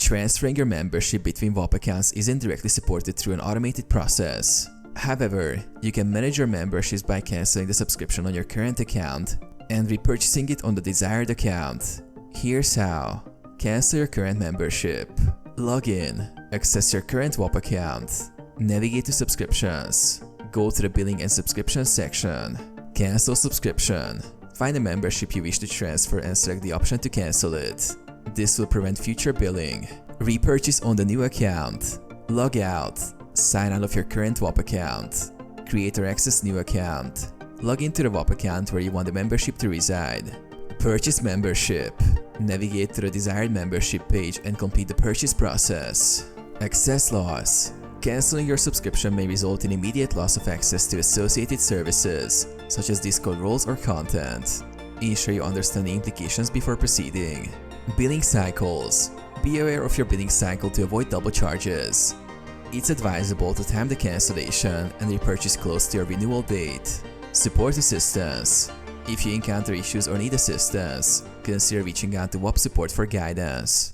Transferring your membership between Whop accounts isn't directly supported through an automated process. However, you can manage your memberships by canceling the subscription on your current account and repurchasing it on the desired account. Here's how. Cancel your current membership. Log in. Access your current Whop account. Navigate to subscriptions. Go to the billing and subscriptions section. Cancel subscription. Find a membership you wish to transfer and select the option to cancel it. This will prevent future billing. Repurchase on the new account. Log out. Sign out of your current Whop account. Create or access new account. Log into the Whop account where you want the membership to reside. Purchase membership. Navigate to the desired membership page and complete the purchase process. Access loss. Canceling your subscription may result in immediate loss of access to associated services, such as Discord roles or content. Ensure you understand the implications before proceeding. Billing cycles. Be aware of your billing cycle to avoid double charges. It's advisable to time the cancellation and repurchase close to your renewal date. Support assistance. If you encounter issues or need assistance, consider reaching out to Whop support for guidance.